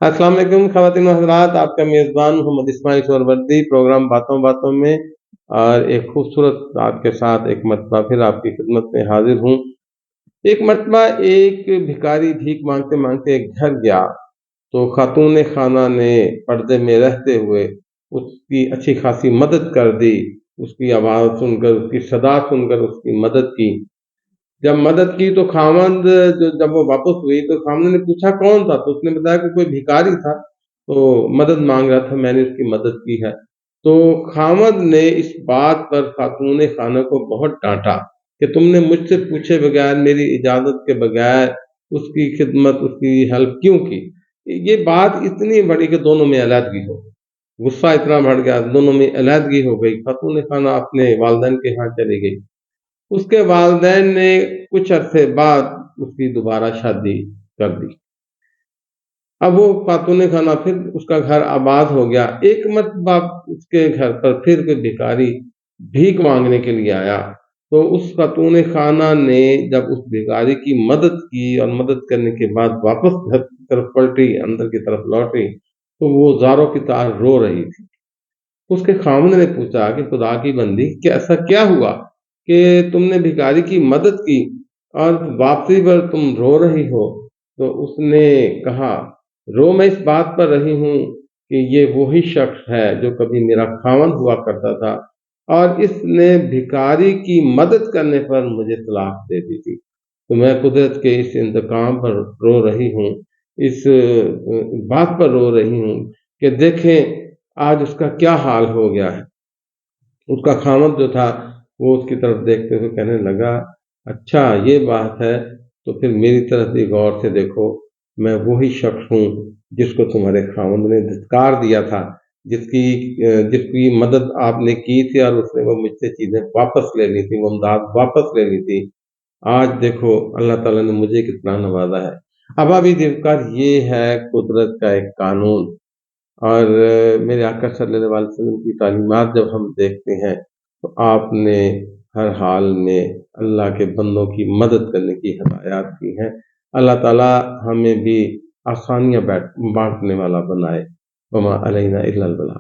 अस्सलाम वालेकुम ख़वातीन व हज़रात, आपका मेज़बान मोहम्मद इस्माइल सोहरवर्दी, प्रोग्राम बातों बातों में और एक खूबसूरत आपके साथ एक मरतबा फिर आपकी खिदमत में हाजिर हूँ। एक मरतबा एक भिखारी भीख मांगते मांगते एक घर गया, तो खातून खाना ने पर्दे में रहते हुए उसकी अच्छी खासी मदद कर दी। उसकी आवाज़ सुनकर, उसकी सदा सुनकर उसकी मदद की। जब मदद की तो खामंद, जो जब वो वापस हुई तो खामंद ने पूछा कौन था, तो उसने बताया कि कोई भिखारी था, तो मदद मांग रहा था, मैंने उसकी मदद की है। तो खामंद ने इस बात पर खातून खाना को बहुत डांटा कि तुमने मुझसे पूछे बगैर, मेरी इजाजत के बगैर उसकी खिदमत, उसकी हेल्प क्यों की। ये बात इतनी बड़ी कि दोनों में अलहदगी हो गई। गुस्सा इतना बढ़ गया, दोनों में अलहदगी हो गई। खातून खाना अपने वालिदैन के यहाँ चली गई। उसके वालिदैन ने कुछ अरसे बाद उसकी दोबारा शादी कर दी। अब वो खातून खाना, फिर उसका घर आबाद हो गया। एक मरतबा उसके घर पर फिर कोई भिखारी भीख मांगने के लिए आया, तो उस खातून खाना ने जब उस भिखारी की मदद की और मदद करने के बाद वापस घर की तरफ पलटी, अंदर की तरफ लौटी, तो वो ज़ारों की तरह रो रही थी। उसके खामद ने पूछा कि खुदा की बंदी, कि ऐसा क्या हुआ कि तुमने भिखारी की मदद की और वापसी पर तुम रो रही हो। तो उसने कहा, रो मैं इस बात पर रही हूँ कि ये वही शख्स है जो कभी मेरा खामद हुआ करता था और इसने भिखारी की मदद करने पर मुझे तलाक दे दी थी। तो मैं कुदरत के इस इंतकाम पर रो रही हूँ, इस बात पर रो रही हूँ कि देखें आज उसका क्या हाल हो गया है। उसका खामद जो था वो उसकी तरफ देखते हुए कहने लगा, अच्छा ये बात है, तो फिर मेरी तरफ भी गौर से देखो, मैं वही शख्स हूँ जिसको तुम्हारे खामद ने धिक्कार दिया था, जिसकी मदद आपने की थी और उसने वो मुझसे चीज़ें वापस ले ली थी, वो इमदाद वापस ले ली थी। आज देखो अल्लाह ताला ने मुझे कितना नवाजा है। अब अभी दिलकर ये है कुदरत का एक कानून। और मेरे आका सल्लल्लाहु अलैहि वसल्लम की तालीमात जब हम देखते हैं, तो आपने हर हाल में अल्लाह के बंदों की मदद करने की हिदायत की है। अल्लाह ताला हमें भी आसानियाँ बाँटने वाला बनाए। वमा अलैना इल्लल बलाग।